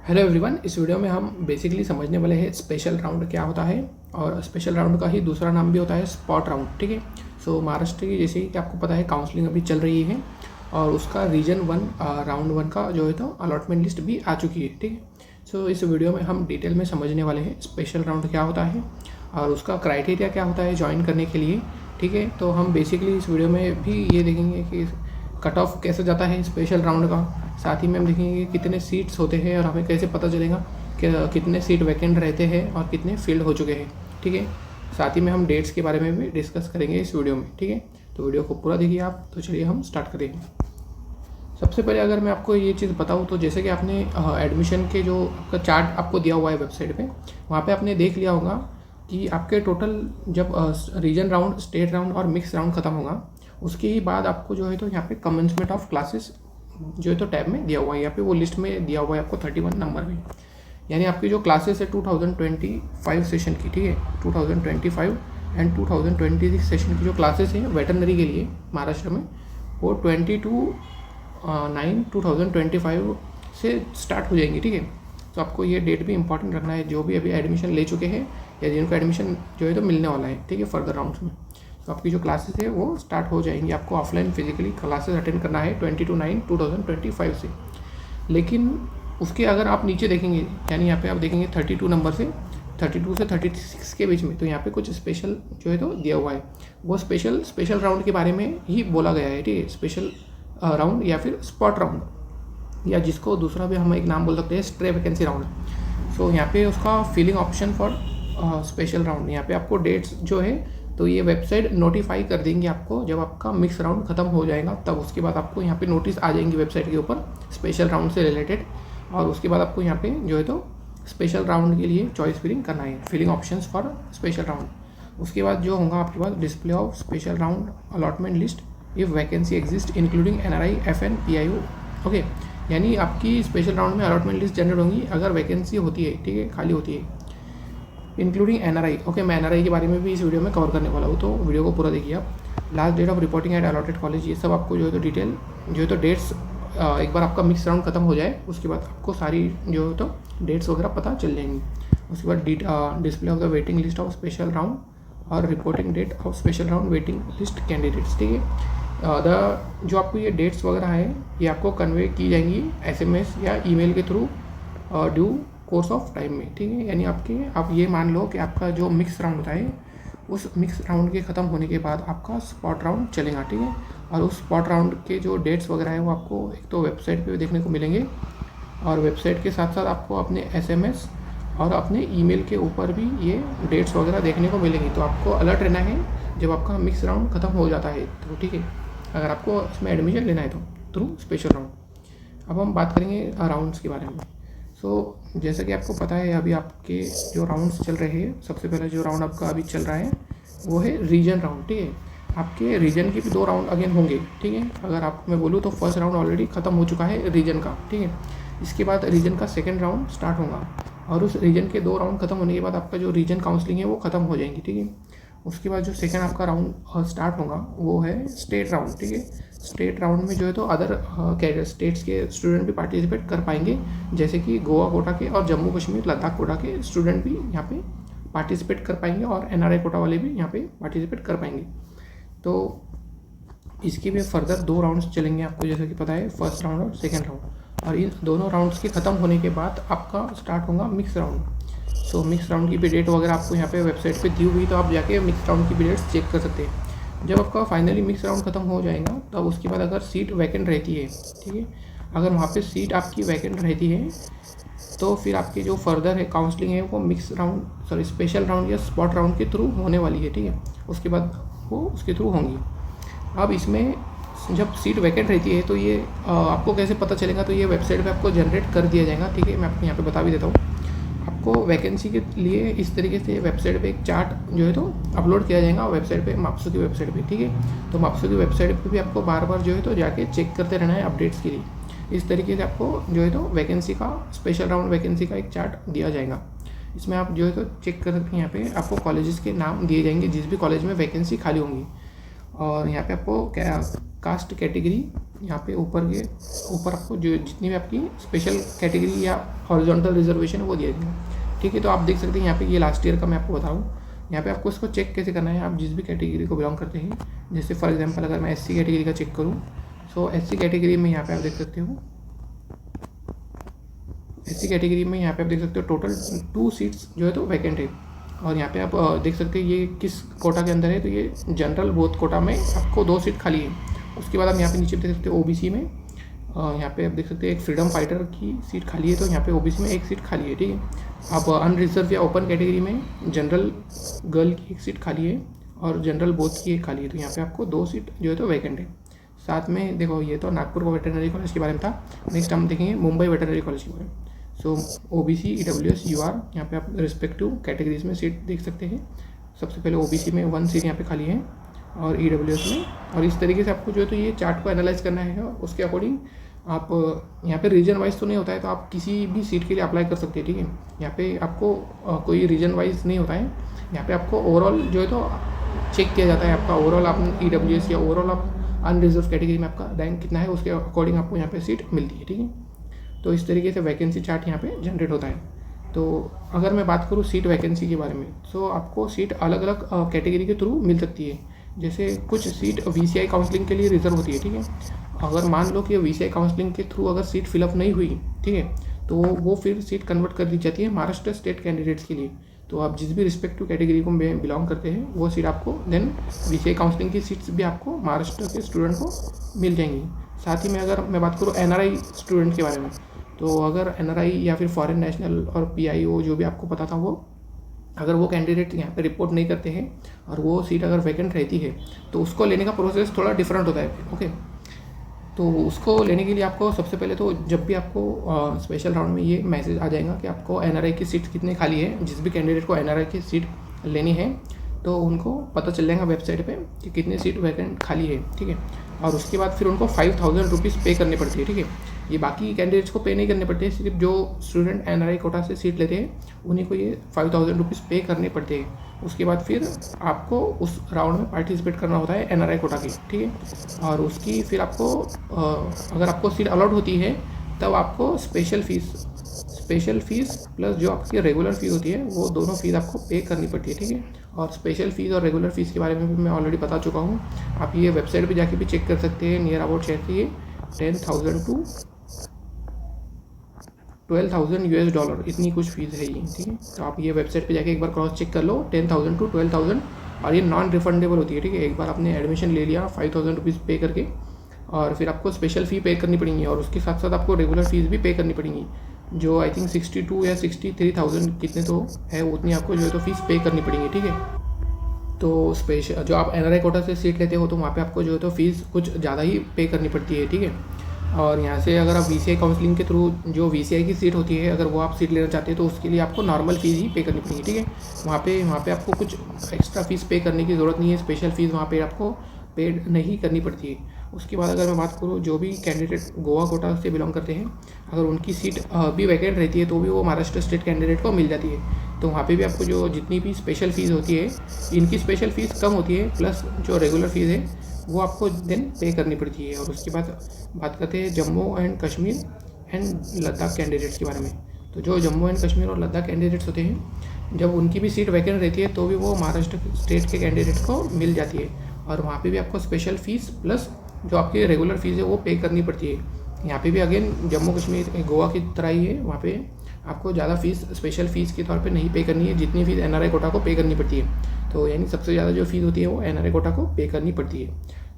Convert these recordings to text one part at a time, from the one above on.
Hello everyone, इस video में हम बेसिकली समझने वाले हैं स्पेशल राउंड क्या होता है। और स्पेशल राउंड का ही दूसरा नाम भी होता है स्पॉट राउंड। ठीक है। सो महाराष्ट्र की जैसे कि आपको पता है काउंसलिंग अभी चल रही है और उसका रीजन 1 राउंड 1 का जो है तो अलॉटमेंट लिस्ट भी आ चुकी है। ठीक है। सो इस वीडियो में हम डिटेल में समझने वाले हैं स्पेशल राउंड क्या होता है और उसका क्राइटेरिया क्या होता है ज्वाइन करने के लिए। ठीक है। तो हम बेसिकली इस वीडियो में भी ये देखेंगे कि कट ऑफ कैसे जाता है स्पेशल राउंड का। साथ ही में हम देखेंगे कि कितने सीट्स होते हैं और हमें कैसे पता चलेगा कि कितने सीट वैकेंट रहते हैं और कितने फील्ड हो चुके हैं। ठीक है। साथ ही में हम डेट्स के बारे में भी डिस्कस करेंगे इस वीडियो में। ठीक है। तो वीडियो को पूरा देखिए आप। तो चलिए हम स्टार्ट करेंगे। सबसे पहले अगर मैं आपको ये चीज़ बताऊँ तो जैसे कि आपने एडमिशन के जो आपका चार्ट आपको दिया हुआ है वेबसाइट पे, वहाँ पे आपने देख लिया होगा कि आपके टोटल जब रीजन राउंड, स्टेट राउंड और मिक्स राउंड ख़त्म होगा उसके ही बाद आपको जो है तो यहाँ पे कमेंसमेंट ऑफ क्लासेस जो है तो टैब में दिया हुआ है। यहाँ पे वो लिस्ट में दिया हुआ है आपको 31 नंबर में। यानी आपकी जो क्लासेस है 2025 सेशन की, ठीक है, 2025 एंड 2026 सेशन की जो क्लासेस हैं वेटरनरी के लिए महाराष्ट्र में, वो 22/9/2025 से स्टार्ट हो जाएंगी। ठीक है। तो आपको ये डेट भी इंपॉर्टेंट रखना है जो भी अभी एडमिशन ले चुके हैं या जिनको एडमिशन जो है तो मिलने वाला है। ठीक है, फर्दर राउंड्स में। तो आपकी जो क्लासेस है वो स्टार्ट हो जाएंगी। आपको ऑफलाइन फिजिकली क्लासेस अटेंड करना है 22/9/2025 से। लेकिन उसके अगर आप नीचे देखेंगे, यानी यहाँ पे आप देखेंगे 32 नंबर से 32 से 36 के बीच में, तो यहाँ पे कुछ स्पेशल जो है तो दिया हुआ है। वो स्पेशल राउंड के बारे में ही बोला गया है। ठीक है, स्पेशल राउंड या फिर स्पॉट राउंड, या जिसको दूसरा भी हम एक नाम बोल सकते हैं स्ट्रे वैकेंसी राउंड। सो यहाँ पे उसका filling option for special round, यहाँ पे आपको डेट्स जो है तो ये वेबसाइट नोटिफाई कर देंगे आपको जब आपका मिक्स राउंड ख़त्म हो जाएगा। तब उसके बाद आपको यहाँ पे नोटिस आ जाएंगी वेबसाइट के ऊपर स्पेशल राउंड से रिलेटेड। और उसके बाद आपको यहाँ पे जो है तो स्पेशल राउंड के लिए चॉइस फिलिंग करना है, filling options for special round. उसके बाद जो होगा आपके पास display of special round allotment list if vacancy exist including NRI FN PIO। Okay, यानी आपकी स्पेशल राउंड में अलॉटमेंट लिस्ट जनरेट होंगी अगर वैकेंसी होती है। ठीक है, खाली होती है, इंक्लूडिंग NRI। ओके, मैं NRI के बारे में भी इस वीडियो में कवर करने वाला हूँ, तो वीडियो को पूरा देखिए आप। Last date of reporting at allotted college, ये सब आपको जो है तो डिटेल जो है तो डेट्स एक बार आपका मिक्स राउंड खत्म हो जाए उसके बाद आपको सारी जो है तो डेट्स वगैरह पता चल जाएंगी। उसके बाद display of the waiting list of special round और reporting date of special round waiting list candidates. ठीक है। जो आपको ये डेट्स वगैरह है ये आपको कन्वे की जाएंगी SMS या ईमेल के through due course of time में। ठीक है, यानी आप ये मान लो कि आपका जो मिक्स राउंड होता है उस मिक्स राउंड के ख़त्म होने के बाद आपका स्पॉट राउंड चलेगा। ठीक है, और उस स्पॉट राउंड के जो डेट्स वगैरह है वो आपको एक तो वेबसाइट पे देखने को मिलेंगे और वेबसाइट के साथ साथ आपको अपने SMS और अपने ईमेल के ऊपर भी ये डेट्स वगैरह देखने को मिलेंगी। तो आपको अलर्ट रहना है जब आपका मिक्स राउंड ख़त्म हो जाता है तो। ठीक है, अगर आपको इसमें एडमिशन लेना है तो थ्रू स्पेशल राउंड। अब हम बात करेंगे राउंड्स के बारे में। सो जैसा कि आपको पता है अभी आपके जो राउंड्स चल रहे हैं, सबसे पहला जो राउंड आपका अभी चल रहा है वो है रीजन राउंड। ठीक है, आपके रीजन के भी 2 राउंड अगेन होंगे। ठीक है, अगर आपको मैं बोलूँ तो फर्स्ट राउंड ऑलरेडी ख़त्म हो चुका है रीजन का। ठीक है, इसके बाद रीजन का सेकेंड राउंड स्टार्ट होगा और उस रीजन के 2 राउंड खत्म होने के बाद आपका जो रीजन काउंसलिंग है वो ख़त्म हो जाएंगी। ठीक है, उसके बाद जो सेकेंड आपका राउंड स्टार्ट होगा वो है स्टेट राउंड। ठीक है, स्टेट राउंड में जो है तो अदर स्टेट्स के स्टूडेंट भी पार्टिसिपेट कर पाएंगे, जैसे कि गोवा कोटा के और जम्मू कश्मीर लद्दाख कोटा के स्टूडेंट भी यहाँ पे पार्टिसिपेट कर पाएंगे और NRI कोटा वाले भी यहाँ पे पार्टिसिपेट कर पाएंगे। तो इसके भी फर्दर 2 राउंड्स चलेंगे आपको जैसे कि पता है, फर्स्ट राउंड और सेकेंड राउंड। और इन दोनों राउंड्स के ख़त्म होने के बाद आपका स्टार्ट होगा मिक्स राउंड। सो मिक्स राउंड की भी डेट वगैरह आपको यहाँ पे वेबसाइट पे दी हुई, तो आप जाके मिक्स राउंड की भी डेट्स चेक कर सकते हैं। जब आपका फाइनली मिक्स राउंड खत्म हो जाएगा तब उसके बाद अगर सीट वैकेंट रहती है, ठीक है, अगर वहाँ पे सीट आपकी वैकेंट रहती है तो फिर आपकी जो फर्दर है काउंसलिंग है वो मिक्स राउंड स्पेशल राउंड या स्पॉट राउंड के थ्रू होने वाली है। ठीक है, उसके बाद वो उसके थ्रू होंगी। अब इसमें जब सीट वैकेंट रहती है तो ये आपको कैसे पता चलेगा, तो ये वेबसाइट पर आपको जनरेट कर दिया जाएगा। ठीक है, मैं आपको यहाँ पर बता भी देता हूँ। आपको वैकेंसी के लिए इस तरीके से वेबसाइट पे एक चार्ट जो है तो अपलोड किया जाएगा वेबसाइट पे, माप्सू की वेबसाइट पे। ठीक है, तो माप्सू की वेबसाइट पे भी आपको बार बार जो है तो जाके चेक करते रहना है अपडेट्स के लिए। इस तरीके से आपको जो है तो वैकेंसी का, स्पेशल राउंड वैकेंसी का एक चार्ट दिया जाएगा। इसमें आप जो है तो चेक कर सकते हैं। यहाँ पे आपको कॉलेजेस के नाम दिए जाएंगे जिस भी कॉलेज में वैकेंसी खाली होंगी, और यहाँ पे आपको कास्ट कैटेगरी यहाँ पे ऊपर आपको जो जितनी भी आपकी स्पेशल कैटेगरी या हॉरिजॉन्टल रिजर्वेशन है वो दिया जाएगा। ठीक है, तो आप देख सकते हैं यहाँ पे ये लास्ट ईयर का मैं आपको बताऊँ। यहाँ पे आपको इसको चेक कैसे करना है, आप जिस भी कैटेगरी को बिलोंग करते हैं, जैसे फॉर एग्जांपल अगर मैं SC कैटेगरी का चेक करूँ, सो SC कैटेगरी में यहाँ पे आप देख सकते हो, SC कैटेगरी में यहाँ पे आप देख सकते हो टोटल 2 सीट्स जो है तो वैकेंट है। और यहाँ पे आप देख सकते हैं ये किस कोटा के अंदर है, तो ये जनरल बोथ कोटा में आपको 2 सीट खाली है। उसके बाद आप यहाँ पे नीचे देख सकते हो OBC में, यहाँ पे आप देख सकते हैं एक फ्रीडम फाइटर की सीट खाली है, तो यहाँ पे OBC में 1 सीट खाली है। ठीक है, आप अनरिजर्व या ओपन कैटेगरी में जनरल गर्ल की 1 सीट खाली है और जनरल बोथ की 1 खाली है, तो यहाँ पे आपको 2 सीट जो है तो वैकेंट है। साथ में देखो ये तो नागपुर का वेटरनरी कॉलेज के बारे में था। नेक्स्ट हम देखेंगे मुंबई वेटरनरी कॉलेज के बारे में। सो OBC EWS UR यहाँ पे आप रिस्पेक्टिव कैटेगरीज में सीट देख सकते हैं। सबसे पहले OBC में 1 सीट यहाँ पे खाली है और EWS में, और इस तरीके से आपको जो है तो ये चार्ट को एनालाइज करना है और उसके अकॉर्डिंग आप यहाँ पे रीजन वाइज तो नहीं होता है, तो आप किसी भी सीट के लिए अप्लाई कर सकते हैं। ठीक है, यहाँ पे आपको कोई रीजन वाइज नहीं होता है, यहाँ पे आपको ओवरऑल जो है तो चेक किया जाता है आपका ओवरऑल आप EWS या ओवरऑल आप अनरिजर्व कैटेगरी में आपका रैंक कितना है, उसके अकॉर्डिंग आपको यहाँ पे सीट मिलती है। ठीक है, तो इस तरीके से वैकेंसी चार्ट यहाँ पे जनरेट होता है। तो अगर मैं बात करूँ सीट वैकेंसी के बारे में, तो आपको सीट अलग अलग कैटेगरी के थ्रू मिल सकती है। जैसे कुछ सीट VCI काउंसलिंग के लिए रिजर्व होती है। ठीक है, अगर मान लो कि VCI काउंसलिंग के थ्रू अगर सीट फिलअप नहीं हुई, ठीक है, तो वो फिर सीट कन्वर्ट कर दी जाती है महाराष्ट्र स्टेट कैंडिडेट्स के लिए। तो आप जिस भी रिस्पेक्टिव कैटेगरी को बिलोंग करते हैं वो सीट आपको देन VCI काउंसलिंग की सीट्स भी आपको महाराष्ट्र के स्टूडेंट को मिल जाएंगी। साथ ही में अगर मैं बात करूँ NRI स्टूडेंट के बारे में, तो अगर NRI या फिर फॉरेन नेशनल और PIO जो भी आपको पता था, वो अगर वो कैंडिडेट यहाँ पे रिपोर्ट नहीं करते हैं और वो सीट अगर वैकेंट रहती है तो उसको लेने का प्रोसेस थोड़ा डिफरेंट होता है। ओके, तो उसको लेने के लिए आपको सबसे पहले तो जब भी आपको स्पेशल राउंड में ये मैसेज आ जाएगा कि आपको NRI की सीट कितनी खाली है, जिस भी कैंडिडेट को NRI की सीट लेनी है तो उनको पता चल जाएगा वेबसाइट पे कि कितनी सीट वैकेंट खाली है। ठीक है, और उसके बाद फिर उनको 5000 रुपीज़ पे करनी पड़ती है। ठीक है, ये बाकी कैंडिडेट्स को पे नहीं करने पड़ते हैं, सिर्फ जो स्टूडेंट NRI कोटा से सीट लेते हैं उन्हीं को ये 5000 रुपीज़ पे करने पड़ते हैं। उसके बाद फिर आपको उस राउंड में पार्टिसिपेट करना होता है NRI कोटा की। ठीक है, और उसकी फिर आपको अगर आपको सीट अलॉट होती है तब आपको स्पेशल फ़ीस प्लस जो आपकी रेगुलर फ़ीस होती है वो दोनों फीस आपको पे करनी पड़ती है। ठीक है, और स्पेशल फ़ीस और रेगुलर फ़ीस के बारे में भी मैं ऑलरेडी बता चुका हूँ। आप ये वेबसाइट पे जाके भी चेक कर सकते हैं। नियर अबाउट शायद ये 10,000 to 12,000 US डॉलर इतनी कुछ फीस है ये। ठीक है, तो आप ये वेबसाइट पे जाके एक बार क्रॉस चेक कर लो। 10,000 to 12,000, और ये नॉन रिफंडेबल होती है। ठीक है, एक बार आपने एडमिशन ले लिया 5,000 रुपीज़ पे करके, और फिर आपको स्पेशल फ़ी पे करनी पड़ेंगी और उसके साथ साथ आपको रेगुलर फ़ीस भी पे करनी पड़ेंगी, जो आई थिंक 62 या 63,000 कितने तो है, उतनी आपको जो है तो फीस पे करनी पड़ेंगी। ठीक है, तो स्पेशल जो आप NRI कोटा से सीट लेते हो तो वहाँ पे आपको जो है तो फीस कुछ ज़्यादा ही पे करनी पड़ती है। ठीक है, और यहाँ से अगर आप VCI काउंसलिंग के थ्रू जो VCI की सीट होती है, अगर वो आप सीट लेना चाहते हैं तो उसके लिए आपको नॉर्मल फ़ीस ही पे करनी पड़ेगी। ठीक है, वहाँ पे आपको कुछ एक्स्ट्रा फ़ीस पे करने की ज़रूरत नहीं है। स्पेशल फ़ीस वहाँ पे आपको पेड नहीं करनी पड़ती है। उसके बाद अगर मैं बात करूँ जो भी कैंडिडेट गोवा कोटा से बिलोंग करते हैं, अगर उनकी सीट भी वैकेंट रहती है तो भी वो महाराष्ट्र स्टेट कैंडिडेट को मिल जाती है। तो वहाँ पे भी आपको जो जितनी भी स्पेशल फ़ीस होती है, इनकी स्पेशल फ़ीस कम होती है, प्लस जो रेगुलर फ़ीस है वो आपको देन पे करनी पड़ती है। और उसके बाद बात करते हैं Jammu and Kashmir and Ladakh candidates के बारे में। तो जो जम्मू एंड कश्मीर और लद्दाख कैंडिडेट्स होते हैं, जब उनकी भी सीट वैकेंट रहती है तो भी वो महाराष्ट्र स्टेट के कैंडिडेट को मिल जाती है, और वहाँ पे भी आपको स्पेशल फ़ीस प्लस जो आपकी रेगुलर फ़ीस है वो पे करनी पड़ती है। यहाँ पे भी अगेन जम्मू कश्मीर गोवा की तरह ही है, वहाँ पे आपको ज़्यादा फ़ीस स्पेशल फ़ीस के तौर पे नहीं पे करनी है, जितनी फ़ीस NRI कोटा को पे करनी पड़ती है। तो यानी सबसे ज़्यादा जो फ़ीस होती है वो NRI कोटा को पे करनी पड़ती है।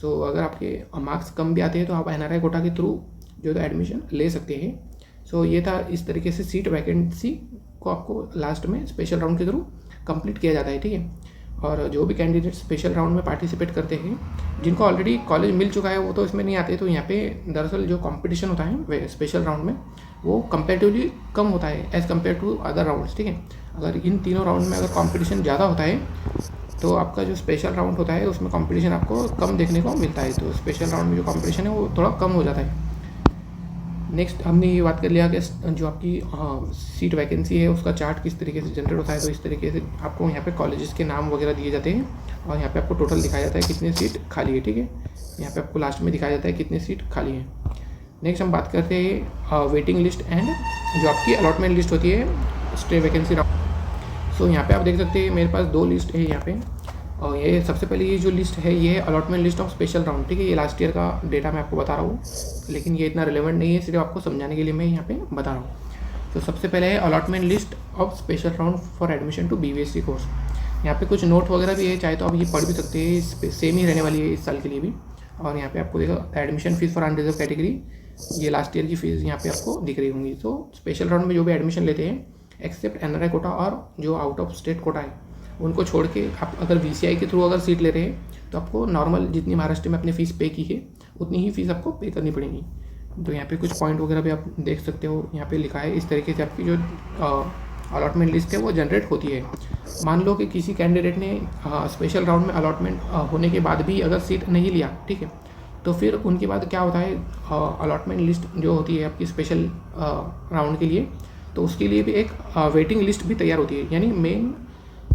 सो अगर आपके मार्क्स कम भी आते हैं तो आप NRI कोटा के थ्रू जो है एडमिशन ले सकते हैं। सो ये था, इस तरीके से सीट वैकेंसी को आपको लास्ट में स्पेशल राउंड के थ्रू कंप्लीट किया जाता है। ठीक है, और जो भी कैंडिडेट स्पेशल राउंड में पार्टिसिपेट करते हैं, जिनको ऑलरेडी कॉलेज मिल चुका है वो तो इसमें नहीं आते। तो यहाँ पे दरअसल जो कंपटीशन होता है स्पेशल राउंड में वो कंपेरेटिवली कम होता है as compare to other rounds. ठीक है, अगर इन तीनों राउंड में अगर कंपटीशन ज़्यादा होता है तो आपका जो स्पेशल राउंड होता है उसमें कंपटीशन आपको कम देखने को मिलता है। तो स्पेशल राउंड में जो कंपटीशन है वो थोड़ा कम हो जाता है। नेक्स्ट हमने ये बात कर लिया कि जो आपकी सीट वैकेंसी है उसका चार्ट किस तरीके से जनरेट होता है। तो इस तरीके से आपको यहाँ पे कॉलेजेस के नाम वगैरह दिए जाते हैं और यहाँ पे आपको टोटल दिखाया जाता है कितनी सीट खाली है, ठीक है। यहाँ पे आपको लास्ट में दिखाया जाता है कितनी सीट खाली है। नेक्स्ट हम बात करते हैं वेटिंग लिस्ट एंड जो आपकी अलॉटमेंट लिस्ट होती है स्टे वैकेंसी राउंड। सो यहाँ पे आप देख सकते हैं मेरे पास 2 लिस्ट है यहाँ पे। और ये सबसे पहले ये जो लिस्ट है ये है allotment list of special round, ठीक है। ये लास्ट ईयर का डेटा मैं आपको बता रहा हूँ, लेकिन ये इतना रिलेवेंट नहीं है, सिर्फ आपको समझाने के लिए मैं यहाँ पे बता रहा हूँ। तो सबसे पहले है allotment list of special round for admission to BVSC course. यहाँ पे कुछ नोट वगैरह भी है, चाहे तो आप ये पढ़ भी सकते हैं, सेम ही रहने वाली है इस साल के लिए भी। और यहाँ पे आपको देखा admission fees for unreserved category, ये लास्ट ईयर की फीस यहाँ पे आपको दिख रही होंगी। तो स्पेशल राउंड में जो भी एडमिशन लेते हैं एक्सेप्ट NRI कोटा और जो आउट ऑफ स्टेट कोटा है उनको छोड़ के आप अगर VCI के थ्रू अगर सीट ले रहे हैं तो आपको नॉर्मल जितनी महाराष्ट्र में अपनी फ़ीस पे की है उतनी ही फ़ीस आपको पे करनी पड़ेगी। तो यहाँ पे कुछ पॉइंट वगैरह भी आप देख सकते हो, यहाँ पे लिखा है इस तरीके से आपकी जो अलॉटमेंट लिस्ट है वो जनरेट होती है। मान लो कि किसी कैंडिडेट ने स्पेशल राउंड में अलॉटमेंट होने के बाद भी अगर सीट नहीं लिया, ठीक है, तो फिर उनके बाद क्या होता है अलॉटमेंट लिस्ट जो होती है आपकी स्पेशल राउंड के लिए, तो उसके लिए भी एक वेटिंग लिस्ट भी तैयार होती है। यानी मेन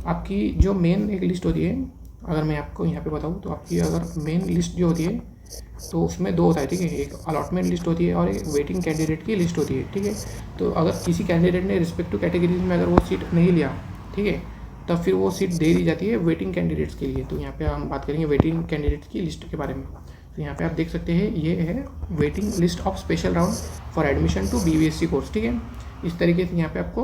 आपकी जो मेन एक लिस्ट होती है, अगर मैं आपको यहाँ पे बताऊँ तो आपकी अगर मेन लिस्ट जो होती है तो उसमें 2 होता है, ठीक है। एक अलॉटमेंट लिस्ट होती है और एक वेटिंग कैंडिडेट की लिस्ट होती है, ठीक है। तो अगर किसी कैंडिडेट ने रिस्पेक्टिव कैटेगरीज में अगर वो सीट नहीं लिया, ठीक है, तब फिर वो सीट दे दी जाती है वेटिंग कैंडिडेट्स के लिए। तो यहाँ पे हम बात करेंगे वेटिंग कैंडिडेट्स की लिस्ट के बारे में। तो यहाँ पे आप देख सकते हैं ये है waiting list of special round for admission to BVSC course, ठीक है। इस तरीके से यहाँ पे आपको,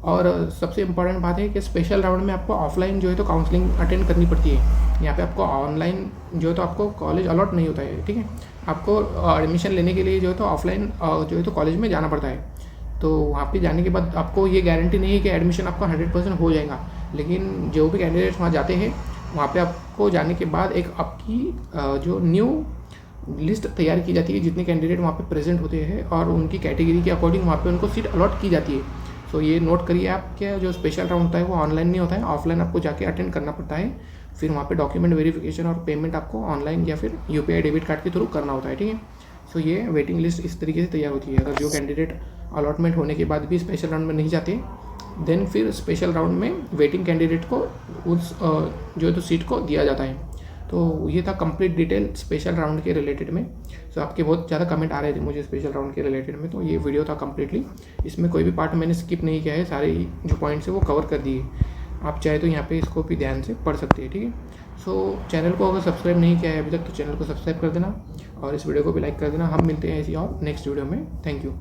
और सबसे इम्पॉर्टेंट बात है कि स्पेशल राउंड में आपको ऑफलाइन जो है तो काउंसलिंग अटेंड करनी पड़ती है। यहाँ पे आपको ऑनलाइन जो है तो आपको कॉलेज अलॉट नहीं होता है, ठीक है। आपको एडमिशन लेने के लिए जो है तो ऑफलाइन जो है तो कॉलेज में जाना पड़ता है। तो वहाँ पे जाने के बाद आपको ये गारंटी नहीं है कि एडमिशन आपका 100% हो जाएगा, लेकिन जो भी कैंडिडेट्स वहाँ जाते हैं वहाँ पे आपको जाने के बाद एक आपकी जो न्यू लिस्ट तैयार की जाती है जितने कैंडिडेट वहाँ पे प्रेजेंट होते हैं और उनकी कैटेगरी के अकॉर्डिंग वहाँ पे उनको सीट अलॉट की जाती है। तो ये नोट करिए आप कि जो स्पेशल राउंड होता है वो ऑनलाइन नहीं होता है, ऑफलाइन आपको जाके अटेंड करना पड़ता है। फिर वहाँ पे डॉक्यूमेंट वेरिफिकेशन और पेमेंट आपको ऑनलाइन या फिर UPI डेबिट कार्ड के थ्रू करना होता है, ठीक है। सो ये वेटिंग लिस्ट इस तरीके से तैयार होती है। अगर जो कैंडिडेट अलॉटमेंट होने के बाद भी स्पेशल राउंड में नहीं जाते, देन फिर स्पेशल राउंड में वेटिंग कैंडिडेट को उस जो है तो सीट को दिया जाता है। तो ये था कंप्लीट डिटेल स्पेशल राउंड के रिलेटेड में। सो आपके बहुत ज़्यादा कमेंट आ रहे थे मुझे स्पेशल राउंड के रिलेटेड में, तो ये वीडियो था कम्प्लीटली। इसमें कोई भी पार्ट मैंने स्किप नहीं किया है, सारे जो पॉइंट्स है वो कवर कर दिए। आप चाहे तो यहाँ पे इसको भी ध्यान से पढ़ सकते हैं, ठीक है। सो चैनल को अगर सब्सक्राइब नहीं किया है अभी तक तो चैनल को सब्सक्राइब कर देना और इस वीडियो को भी लाइक कर देना। हम मिलते हैं ऐसी और नेक्स्ट वीडियो में। Thank you.